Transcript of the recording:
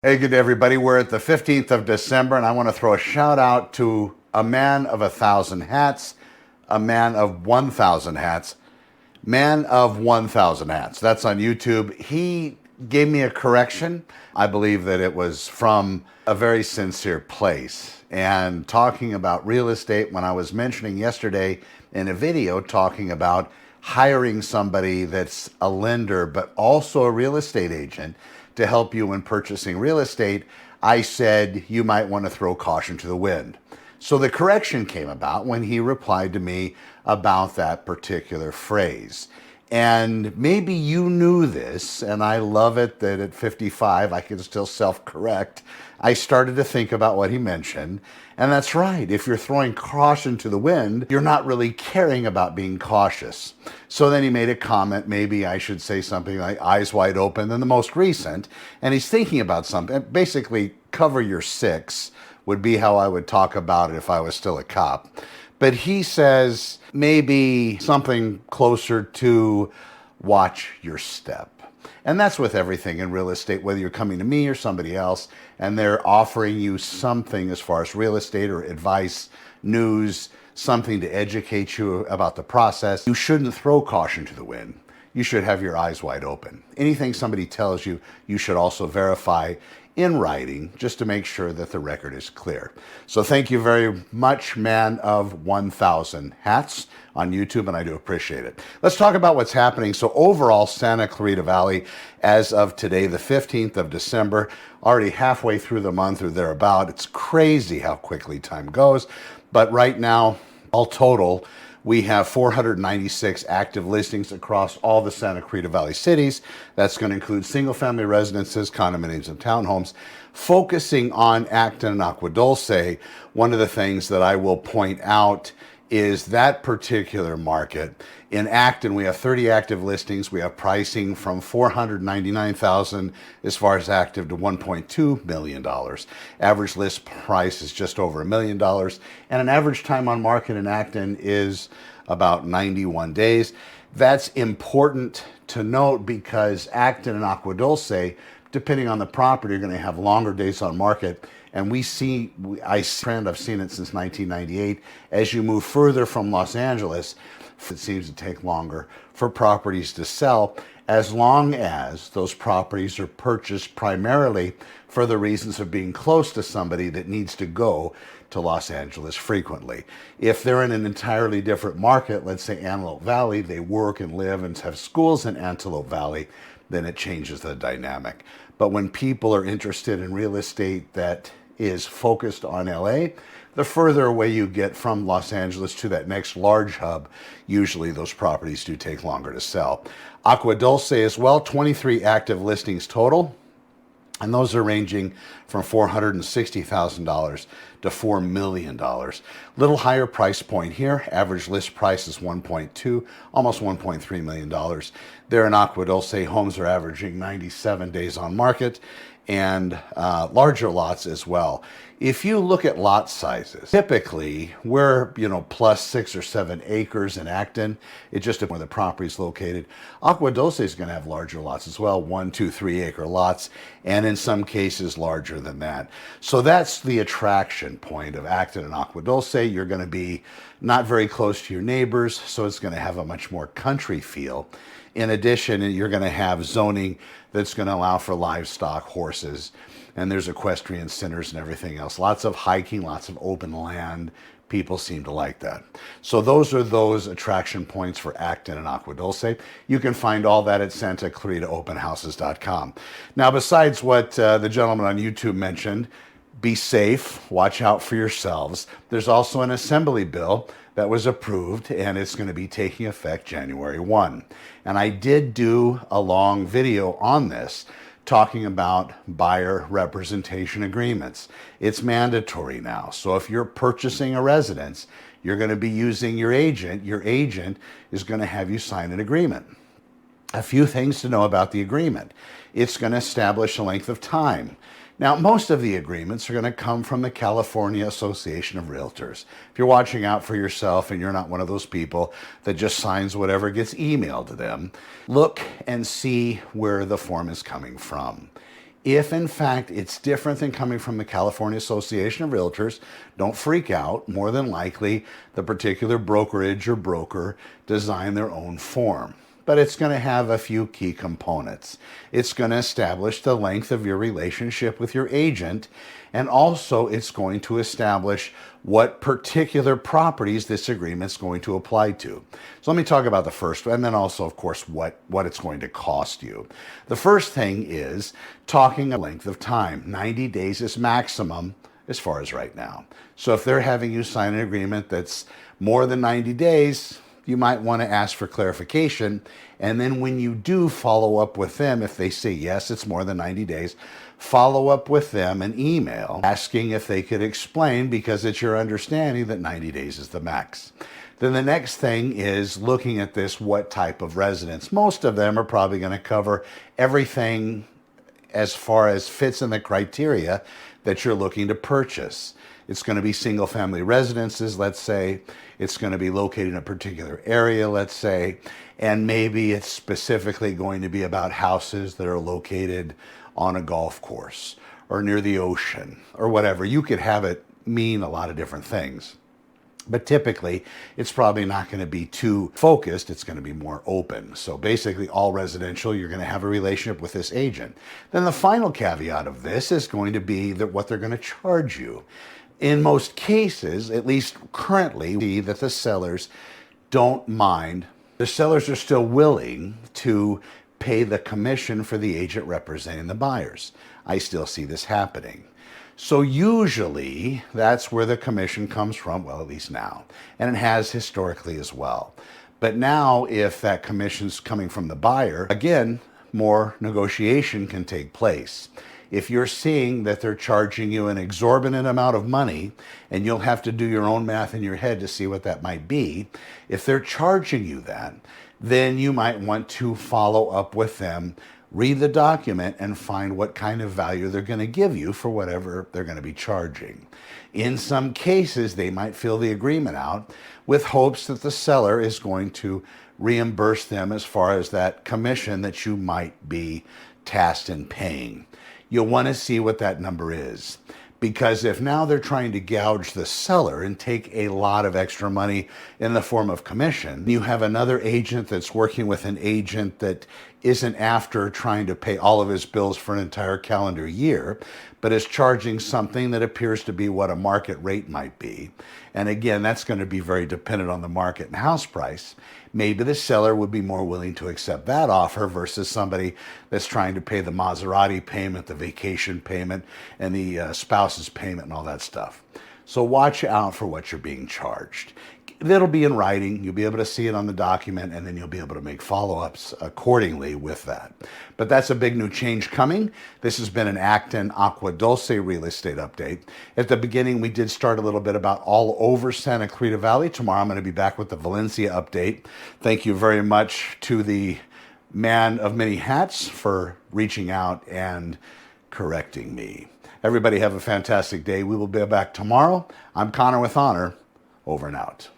Hey, good day, everybody. We're at the 15th of December, and I want to throw a shout out to a man of 1,000 hats, a man of 1,000 hats, man of 1,000 hats. That's on YouTube. He gave me a correction. I believe that it was from a very sincere place. And talking about real estate, when I was mentioning yesterday in a video talking about hiring somebody that's a lender, but also a real estate agent, to help you in purchasing real estate, I said you might want to throw caution to the wind. So the correction came about when he replied to me about that particular phrase. And maybe you knew this, and I love it that at 55 I can still self-correct. I started to think about what he mentioned, and that's right. If you're throwing caution to the wind, you're not really caring about being cautious. So then he made a comment, maybe I should say something like eyes wide open than the most recent, and he's thinking about something. Basically, cover your six would be how I would talk about it if I was still a cop. But he says maybe something closer to watch your step. And that's with everything in real estate, whether you're coming to me or somebody else, and they're offering you something as far as real estate or advice, news, something to educate you about the process. You shouldn't throw caution to the wind. You should have your eyes wide open. Anything somebody tells you, you should also verify in writing just to make sure that the record is clear. So thank you very much, man of 1,000 hats on YouTube, and I do appreciate it. Let's talk about what's happening. So overall, Santa Clarita Valley, as of today, the 15th of December, already halfway through the month or thereabout. It's crazy how quickly time goes. But right now, all total, we have 496 active listings across all the Santa Clarita Valley cities. That's going to include single-family residences, condominiums, and townhomes. Focusing on Acton and Agua Dulce, one of the things that I will point out is that particular market. In Acton, we have 30 active listings. We have pricing from $499,000 as far as active to $1.2 million. Average list price is just over $1 million. And an average time on market in Acton is about 91 days. That's important to note because Acton and Agua Dulce, depending on the property, you're going to have longer days on market. And I've seen it since 1998. As you move further from Los Angeles, it seems to take longer for properties to sell, as long as those properties are purchased primarily for the reasons of being close to somebody that needs to go to Los Angeles frequently. If they're in an entirely different market, let's say Antelope Valley, they work and live and have schools in Antelope Valley, then it changes the dynamic. But when people are interested in real estate that is focused on LA, the further away you get from Los Angeles to that next large hub, usually those properties do take longer to sell. Agua Dulce as well, 23 active listings total. And those are ranging from $460,000 to $4 million. Little higher price point here. Average list price is 1.2, almost $1.3 million. There in Agua Dulce, homes are averaging 97 days on market, and larger lots as well. If you look at lot sizes, typically we're plus 6 or 7 acres in Acton. It just depends where the property is located. Agua Dulce is going to have larger lots as well, 1, 2, 3 acre lots, and in some cases larger than that. So that's the attraction point of Acton and Agua Dulce. You're going to be not very close to your neighbors, so it's going to have a much more country feel. In addition, you're going to have zoning that's going to allow for livestock, horses, and there's equestrian centers and everything else. Lots of hiking, lots of open land. People seem to like that. So those are those attraction points for Acton and Agua Dulce. You can find all that at SantaClaritaOpenHouses.com. Now, besides what the gentleman on YouTube mentioned, be safe, watch out for yourselves. There's also an assembly bill that was approved, and it's going to be taking effect January 1. And I did do a long video on this, talking about buyer representation agreements. It's mandatory now. So if you're purchasing a residence, you're going to be using your agent. Your agent is going to have you sign an agreement. A few things to know about the agreement. It's going to establish a length of time. Now, most of the agreements are going to come from the California Association of Realtors. If you're watching out for yourself and you're not one of those people that just signs whatever gets emailed to them, look and see where the form is coming from. If in fact it's different than coming from the California Association of Realtors, don't freak out. More than likely, the particular brokerage or broker designed their own form. But it's going to have a few key components. It's going to establish the length of your relationship with your agent, and also it's going to establish what particular properties this agreement is going to apply to. So let me talk about the first one, and then also, of course, what it's going to cost you. The first thing is talking a length of time. 90 days is maximum as far as right now. So if they're having you sign an agreement that's more than 90 days, you might want to ask for clarification. And then when you do follow up with them, if they say, yes, it's more than 90 days, follow up with them an email asking if they could explain, because it's your understanding that 90 days is the max. Then the next thing is looking at this, what type of residence. Most of them are probably going to cover everything as far as fits in the criteria that you're looking to purchase. It's going to be single family residences, let's say. It's going to be located in a particular area, let's say. And maybe it's specifically going to be about houses that are located on a golf course or near the ocean or whatever. You could have it mean a lot of different things. But typically, it's probably not going to be too focused. It's going to be more open. So basically, all residential, you're going to have a relationship with this agent. Then the final caveat of this is going to be that what they're going to charge you. In most cases, at least currently, we see that the sellers don't mind. The sellers are still willing to pay the commission for the agent representing the buyers. I still see this happening. So usually that's where the commission comes from, well, at least now, and it has historically as well. But now if that commission's coming from the buyer, again, more negotiation can take place. If you're seeing that they're charging you an exorbitant amount of money, and you'll have to do your own math in your head to see what that might be, if they're charging you that, then you might want to follow up with them, read the document, and find what kind of value they're going to give you for whatever they're going to be charging. In some cases, they might fill the agreement out with hopes that the seller is going to reimburse them as far as that commission that you might be tasked in paying. You'll want to see what that number is, because if now they're trying to gouge the seller and take a lot of extra money in the form of commission, you have another agent that's working with an agent that isn't after trying to pay all of his bills for an entire calendar year, but is charging something that appears to be what a market rate might be. And again, that's going to be very dependent on the market and house price. Maybe the seller would be more willing to accept that offer versus somebody that's trying to pay the Maserati payment, the vacation payment, and the spouse's payment and all that stuff. So watch out for what you're being charged. That'll be in writing. You'll be able to see it on the document, and then you'll be able to make follow-ups accordingly with that. But that's a big new change coming. This has been an Acton Agua Dulce real estate update. At the beginning, we did start a little bit about all over Santa Clarita Valley. Tomorrow, I'm going to be back with the Valencia update. Thank you very much to the man of many hats for reaching out and correcting me. Everybody have a fantastic day. We will be back tomorrow. I'm Connor with Honor. Over and out.